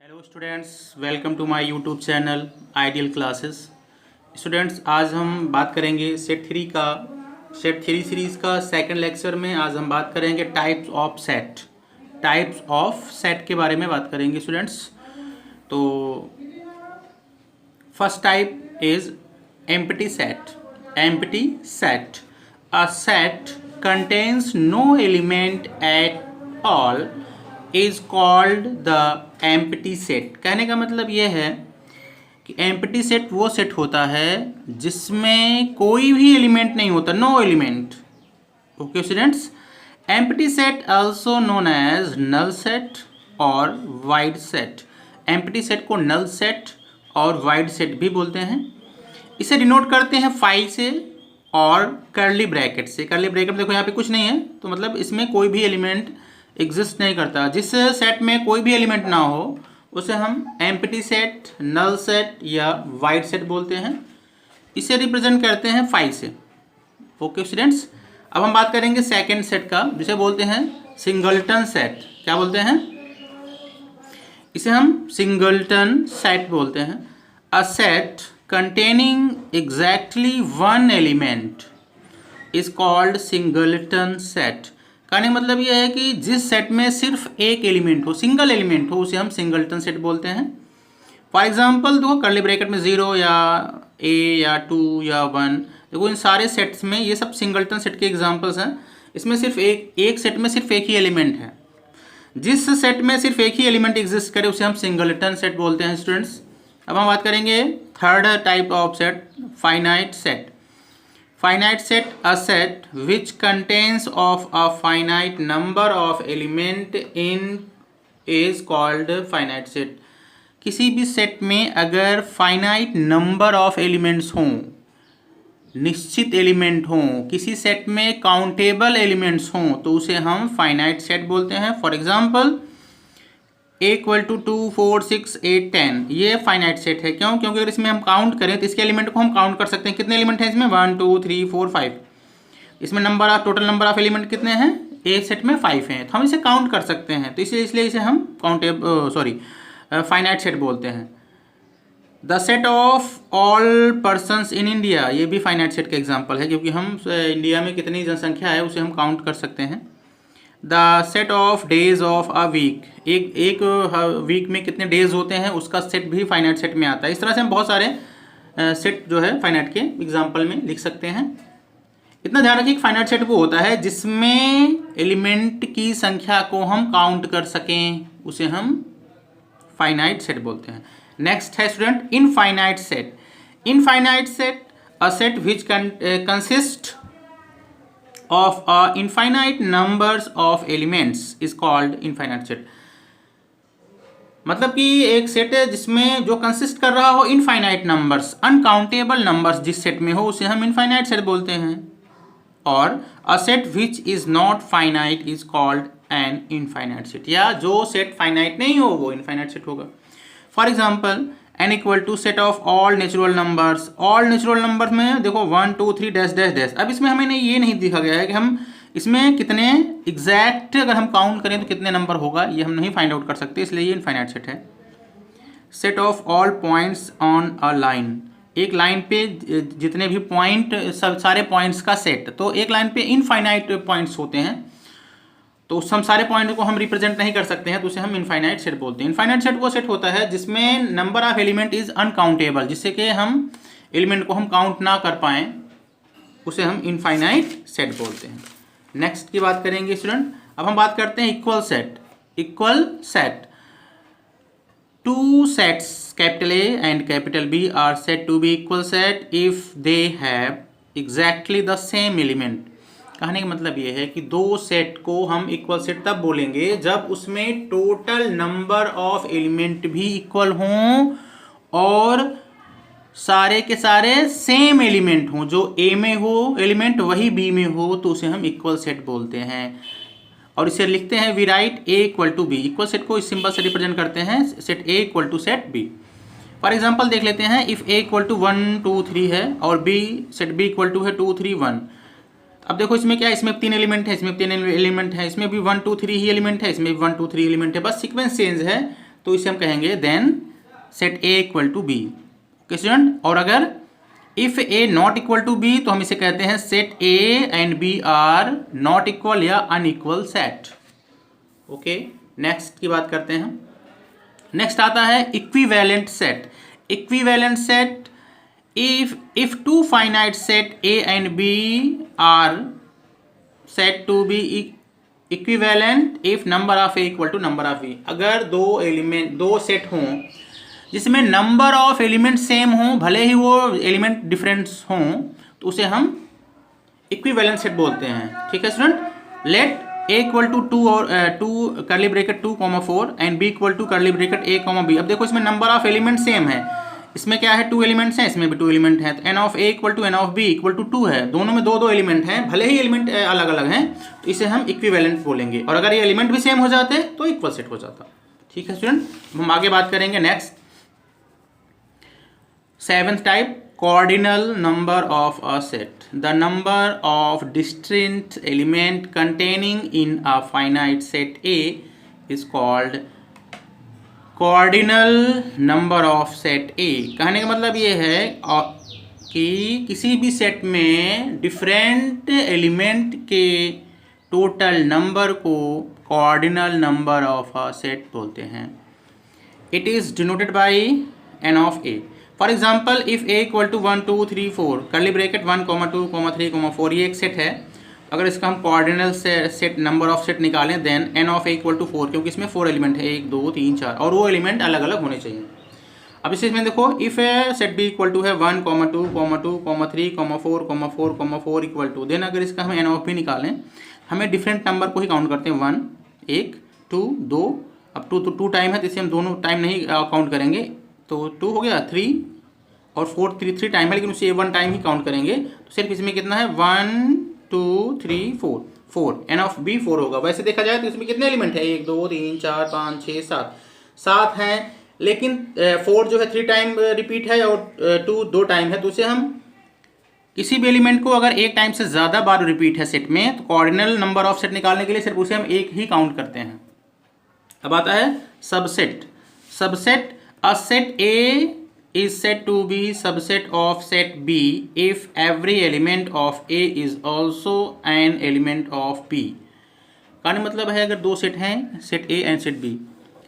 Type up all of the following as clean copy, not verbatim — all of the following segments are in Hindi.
Hello students, welcome to my YouTube channel ideal classes. Students, आज हम बात करेंगे सेट थ्री सीरीज़ का सेकंड लेक्चर में। आज हम बात करेंगे टाइप्स ऑफ सेट के बारे में बात करेंगे स्टूडेंट्स। तो first type is empty set. A set contains no element at all is called the empty set. कहने का मतलब यह है कि एम्प्टी सेट वो सेट होता है जिसमें कोई भी एलिमेंट नहीं होता, no element. Okay students, empty set also known as null set और वाइड सेट। एम्प्टी सेट को नल सेट और वाइड सेट भी बोलते हैं। इसे डिनोट करते हैं फाई से और कर्ली ब्रैकेट से। कर्ली ब्रैकेट देखो यहाँ पे कुछ नहीं है, तो मतलब इसमें कोई भी एलिमेंट एग्जिस्ट नहीं करता। जिस सेट में कोई भी एलिमेंट ना हो उसे हम एम्प्टी सेट, नल सेट या वाइड सेट बोलते हैं। इसे रिप्रेजेंट करते हैं फाई से। ओके स्टूडेंट्स, अब हम बात करेंगे सेकंड सेट का, जिसे बोलते हैं सिंगलटन सेट। क्या बोलते हैं? इसे हम सिंगलटन सेट बोलते हैं। A set containing exactly one element is called singleton set। कहने का मतलब यह है कि जिस सेट में सिर्फ एक एलिमेंट हो, सिंगल एलिमेंट हो, उसे हम सिंगलटन सेट बोलते हैं। फॉर एग्जांपल देखो, कर्ली ब्रैकेट में 0 या a या 2 या 1, देखो इन सारे सेट्स में ये सब सिंगलटन सेट के एग्जांपल्स हैं। इसमें सिर्फ एक सेट में सिर्फ एक ही एलिमेंट है। जिस सेट में सिर्फ एक ही एलिमेंट एग्जिस्ट करे उसे हम सिंगलटन सेट बोलते हैं स्टूडेंट्स। अब हम बात करेंगे third type of set, finite set. Finite set, a set which contains of a finite number of element in is called finite set. किसी भी सेट में अगर फाइनाइट नंबर ऑफ एलिमेंट्स हों, निश्चित एलिमेंट हों, किसी सेट में काउंटेबल एलिमेंट्स हों, तो उसे हम फाइनाइट सेट बोलते हैं। फॉर एग्जाम्पल a = 2, 4, 6, 8, 10, ये फाइनाइट सेट है। क्यों? क्योंकि अगर इसमें हम काउंट करें तो इसके एलिमेंट को हम काउंट कर सकते हैं। कितने एलिमेंट हैं इसमें? 1, 2, 3, 4, 5। इसमें टोटल नंबर ऑफ एलिमेंट कितने हैं? एक सेट में 5 हैं, तो हम इसे काउंट कर सकते हैं। तो इसलिए इसे हम फाइनाइट सेट बोलते हैं। The set of all persons in India, ये भी फाइनाइट सेट का एग्जाम्पल है, क्योंकि हम इंडिया में कितनी जनसंख्या है उसे हम काउंट कर सकते हैं। The set of days of a week, एक वीक में कितने डेज होते हैं उसका सेट भी फाइनाइट सेट में आता है। इस तरह से हम बहुत सारे सेट जो है फाइनाइट के एग्जाम्पल में लिख सकते हैं। इतना ध्यान रखिए कि फाइनाइट सेट वो होता है जिसमें एलिमेंट की संख्या को हम काउंट कर सकें, उसे हम फाइनाइट सेट बोलते हैं। नेक्स्ट है student infinite set. Infinite set, a set which consist of infinite numbers of elements is called infinite set। मतलब कि एक सेट है जिसमें जो कंसिस्ट कर रहा हो इनफाइनाइट नंबर्स, अनकाउंटेबल नंबर्स जिस सेट में हो उसे हम इनफाइनाइट सेट बोलते हैं। और a set which is not finite is called an infinite set, या जो सेट फाइनाइट नहीं हो वो इनफाइनाइट सेट होगा। For example n = set of all natural numbers. All natural numbers में देखो 1, 2, 3 डैश डैश डैश। अब इसमें हमें ये नहीं दिखा गया है कि हम इसमें कितने एग्जैक्ट अगर हम काउंट करें तो कितने नंबर होगा, ये हम नहीं फाइंड आउट कर सकते, इसलिए ये इनफाइनाइट सेट है। Set of all points on a line, एक लाइन पे जितने भी पॉइंट, सब सारे पॉइंट्स का सेट। तो एक लाइन पे इनफाइनाइट पॉइंट्स होते हैं, तो उस हम सारे पॉइंट को हम रिप्रेजेंट नहीं कर सकते हैं, तो उसे हम इनफाइनाइट सेट बोलते हैं। इनफाइनाइट सेट वो सेट होता है जिसमें number of element is uncountable, जिससे कि हम एलिमेंट को हम काउंट ना कर पाएँ, उसे हम इनफाइनाइट सेट बोलते हैं। नेक्स्ट की बात करेंगे स्टूडेंट। अब हम बात करते हैं equal set. Equal set, two sets capital A and capital B are said to be equal set if they have exactly the same element. कहने का मतलब ये है कि दो सेट को हम इक्वल सेट तब बोलेंगे जब उसमें टोटल नंबर ऑफ एलिमेंट भी इक्वल हों और सारे के सारे सेम एलिमेंट हों। जो A में हो एलिमेंट वही B में हो, तो उसे हम इक्वल सेट बोलते हैं। और इसे लिखते हैं we write A = B। Equal set को इस सिंबल से रिप्रेजेंट करते हैं, set A = set B। For example देख लेते हैं, इफ A = 1, 2, 3 है और सेट B = है 2, 3, 1। अब देखो इसमें क्या है, इसमें 3 एलिमेंट है, इसमें 3 एलिमेंट है, इसमें भी 1, 2, 3 ही एलिमेंट है, इसमें भी 1, 2, 3 एलिमेंट है, बस सीक्वेंस चेंज है। तो इसे हम कहेंगे then set A equal to B. Okay student, और अगर if A not equal to B तो हम इसे कहते हैं set A and B are not equal या अनइक्वल सेट। ओके, नेक्स्ट की बात करते हैं। नेक्स्ट आता है equivalent set. Equivalent set, if two finite set A and B are said to be equivalent if number of A equal to number of B। अगर दो सेट हों जिसमें नंबर ऑफ एलिमेंट सेम हों, भले ही वो एलिमेंट डिफरेंस हों, तो उसे हम इक्विवेलेंट सेट बोलते हैं। ठीक है student, let A equal to 2 और 2 curly bracket 2,4 and B equal to curly bracket A, B। अब देखो इसमें नंबर ऑफ एलिमेंट सेम है, इसमें क्या है 2 एलिमेंट्स हैं, इसमें भी 2 एलिमेंट हैं, तो n of a equal to n of b equal to 2 है। दोनों में दो एलिमेंट हैं, भले ही एलिमेंट अलग अलग हैं, तो इसे हम इक्विवेलेंट बोलेंगे। और अगर ये एलिमेंट भी सेम हो जाते तो इक्वल सेट हो जाता। ठीक है स्टूडेंट, हम आगे बात करेंगे। Next 7th type, cardinal number of a set, the number of distinct element containing in a finite set A is called cardinal number of set A। कहने का मतलब ये है कि किसी भी सेट में डिफरेंट एलिमेंट के टोटल नंबर को cardinal number of a set बोलते हैं। It is denoted by n of A। For example if A equal to 1 2 3 4 curly bracket 1 2 3 4, ये एक सेट है। अगर इसका हम cardinal set number of set निकालें then n of A equal to 4, क्योंकि इसमें 4 एलिमेंट है, 1 2 3 4, और वो एलिमेंट अलग अलग होने चाहिए। अब इसमें देखो if set B equal to है 1 2 2 3 4 4 इक्वल टू, देन अगर इसका हम एन ऑफ बी निकालें, हमें डिफरेंट नंबर को ही काउंट करते हैं, 1 2 2, अब 2 टाइम है तो इसे हम दोनों टाइम नहीं काउंट करेंगे, तो 2 हो गया, 3 और 4 3 टाइम है, लेकिन उसे 1 टाइम ही काउंट करेंगे। तो सिर्फ इसमें कितना है 1 2 3 4 एन ऑफ बी 4 होगा। वैसे देखा जाए तो इसमें कितने एलिमेंट है, 1 2 3 4 5 6 7 हैं, लेकिन 4 जो है 3 टाइम रिपीट है और 2 टाइम है, तो उसे हम किसी भी एलिमेंट को अगर एक टाइम से ज़्यादा बार रिपीट है सेट में, तो कॉर्डिनल नंबर ऑफ सेट निकालने के लिए सिर्फ उसे हम एक ही काउंट करते हैं। अब आता है subset. Subset, a set A is said to be subset of set B if every element of A is also an element of B। कहने मतलब है अगर दो सेट हैं, set A and set B,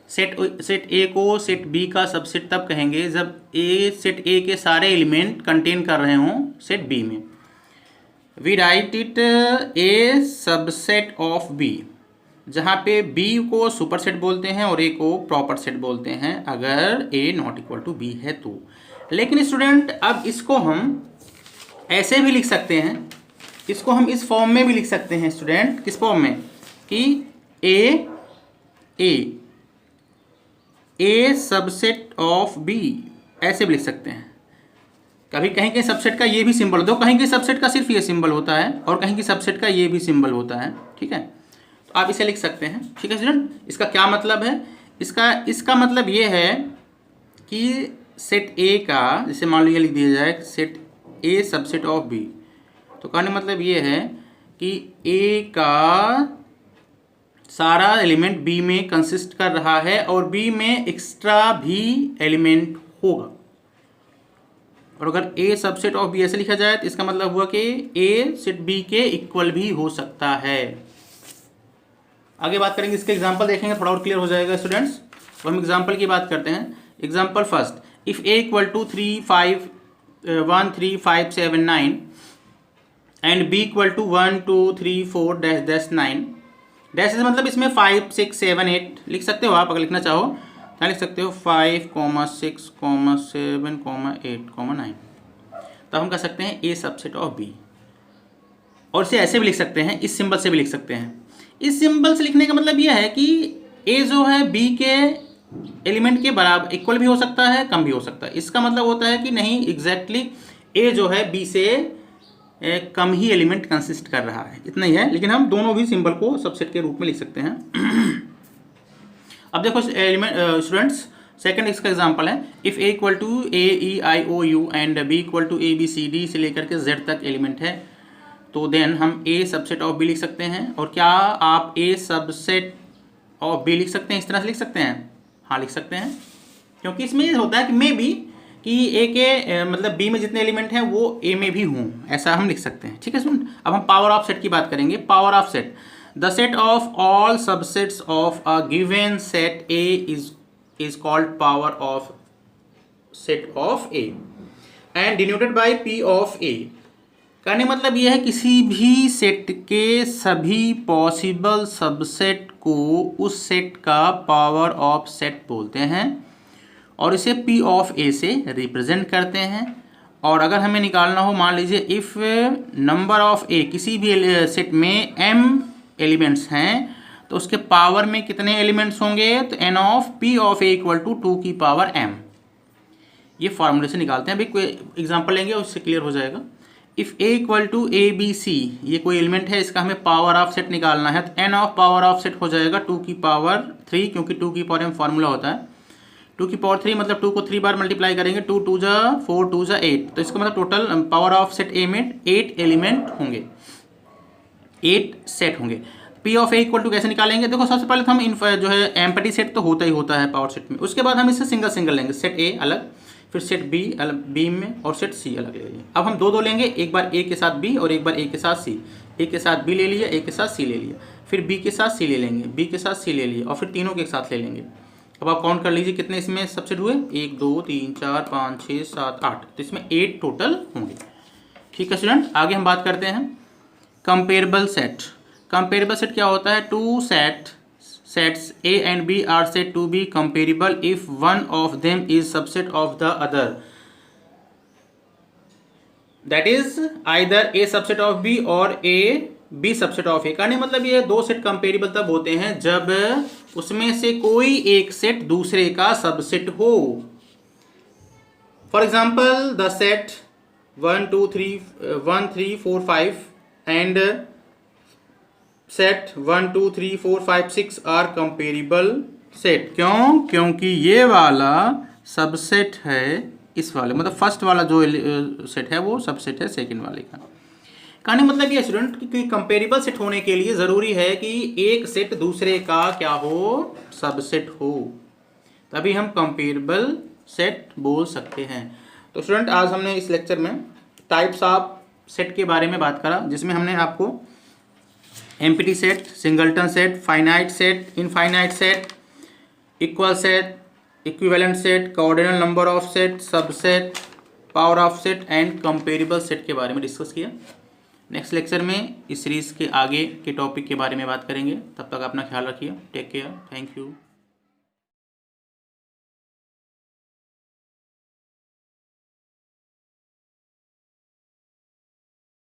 set A को सेट B का सबसेट तब कहेंगे जब A सेट A के सारे एलिमेंट कंटेन कर रहे हों सेट B में। We write it A subset of B, जहाँ पे B को सुपर सेट बोलते हैं और A को प्रॉपर सेट बोलते हैं अगर A not equal to B है तो। लेकिन स्टूडेंट अब इसको हम ऐसे भी लिख सकते हैं, इसको हम इस फॉर्म में भी लिख सकते हैं स्टूडेंट। किस फॉर्म में कि A सबसेट ऑफ B, ऐसे भी लिख सकते हैं। कभी कहीं के सबसेट का ये भी सिंबल होता है, कहीं के सबसेट का सिर्फ ये सिंबल होता है और कहीं के सबसेट का ये भी सिंबल होता है। ठीक है, तो आप इसे लिख सकते हैं। ठीक है स्टूडेंट, इसका क्या मतलब है, इसका मतलब ये है कि सेट A का, जैसे मान लीजिए लिख दिया जाए set A subset of B, तो कहने मतलब ये है कि A का सारा एलिमेंट B में कंसिस्ट कर रहा है और B में एक्स्ट्रा भी एलिमेंट होगा। और अगर A सबसेट ऑफ B ऐसे लिखा जाए तो इसका मतलब हुआ कि A सेट B के इक्वल भी हो सकता है। आगे बात करेंगे, इसके एग्जांपल देखेंगे, थोड़ा और क्लियर हो जाएगा स्टूडेंट्स। तो हम एग्जांपल की बात करते हैं। Example first, if A equal to 3 5 1 3 5 7 9 and B equal to 1 2 3 4 dash dash 9 dash, मतलब इसमें 5 6 7 8 लिख सकते हो आप, अगर लिखना चाहो क्या लिख सकते हो 5 6 7 8 9। तो हम कह सकते हैं A सबसेट ऑफ B, और इसे ऐसे भी लिख सकते हैं, इस सिंबल से भी लिख सकते हैं। इस सिंबल से लिखने का मतलब यह है कि A जो है B के एलिमेंट के बराबर इक्वल भी हो सकता है, कम भी हो सकता है। इसका मतलब होता है कि नहीं एग्जैक्टली A जो है B से कम ही एलिमेंट कंसिस्ट कर रहा है, इतना ही है। लेकिन हम दोनों भी सिंबल को सबसेट के रूप में लिख सकते हैं। अब देखो एलिमेंट स्टूडेंट्स, सेकंड इसका एग्जांपल है, if A equal to A E I O U and B equal to A B C D से लेकर के Z तक एलिमेंट है, तो देन हम A सबसेट ऑफ B लिख सकते हैं। और क्या आप A सबसेट ऑफ B लिख सकते हैं, इस तरह से लिख सकते हैं? हाँ लिख सकते हैं, क्योंकि इसमें ये होता है कि मे बी कि ए के मतलब बी में जितने एलिमेंट हैं वो ए में भी हों, ऐसा हम लिख सकते हैं। ठीक है सुन, अब हम पावर ऑफ सेट की बात करेंगे। Power of set, the set of all subsets of a given set A is called power of set of A and denoted by P of A. कहने मतलब यह है किसी भी सेट के सभी पॉसिबल सबसेट को उस सेट का पावर ऑफ सेट बोलते हैं और इसे पी ऑफ ए से रिप्रेजेंट करते हैं। और अगर हमें निकालना हो, मान लीजिए इफ़ नंबर ऑफ ए, किसी भी सेट में m एलिमेंट्स हैं तो उसके पावर में कितने एलिमेंट्स होंगे, तो n of p of a equal to 2 की पावर m। ये फॉर्मूले से निकालते हैं। अभी कोई एग्जांपल लेंगे उससे क्लियर हो जाएगा। If a equal to A B C, ये कोई एलिमेंट है, इसका हमें पावर ऑफ सेट निकालना है, तो n of power of set हो जाएगा 2 की पावर 3, क्योंकि 2 की पावर में फॉर्मूला होता है 2 की पावर 3, मतलब 2 को 3 बार मल्टीप्लाई करेंगे, 2 2 जा 4 2 जा 8, तो इसका मतलब total power of set A में 8 एलिमेंट होंगे, 8 सेट होंगे। P of A equal to कैसे निकालेंगे, देखो सबसे पहले तो हम जो है एम्प्टी सेट तो होता ही होता है पावर सेट में, उसके बाद हम इसे सिंगल सिंगल लेंगे, सेट ए अलग, फिर सेट बी अलग बी में, और सेट सी अलग ले लिया। अब हम दो लेंगे, एक बार ए के साथ बी और एक बार ए के साथ सी, ए के साथ बी ले लिया, ए के साथ सी ले लिया, फिर बी के साथ सी ले लेंगे, बी के साथ सी ले लिया, और फिर तीनों के साथ ले लेंगे। अब आप काउंट कर लीजिए कितने इसमें सबसेट हुए, 1 2 3 4 5 6 7 8, तो इसमें 8 टोटल होंगे। ठीक है स्टूडेंट, आगे हम बात करते हैं कंपेरेबल सेट। कंपेरेबल सेट क्या होता है, two sets A and B are said to be comparable if one of them is subset of the other, that is either A subset of B और A B subset of A. कहने मतलब ये दो सेट कंपेरेबल तब होते हैं जब उसमें से कोई एक सेट दूसरे का सबसेट हो। For example the set 1 2 3 4 5 and set 1 2 3 4 5 6 are comparable set. क्यों, क्योंकि ये वाला सबसेट है इस वाले, मतलब फर्स्ट वाला जो सेट है वो सबसेट है सेकंड वाले का। कहने मतलब ये स्टूडेंट कि कंपेरेबल सेट होने के लिए ज़रूरी है कि एक सेट दूसरे का क्या हो, सबसेट हो, तभी हम कंपेरेबल सेट बोल सकते हैं। तो स्टूडेंट आज हमने इस लेक्चर में टाइप्स ऑफ सेट के बारे में बात करा, जिसमें हमने आपको empty set, singleton set, finite set, infinite set, equal set, equivalent set, cardinal number of set, subset, power of set and comparable set के बारे में डिस्कस किया। नेक्स्ट लेक्चर में इस सीरीज़ के आगे के टॉपिक के बारे में बात करेंगे। तब तक अपना ख्याल रखिए। Take care, thank you.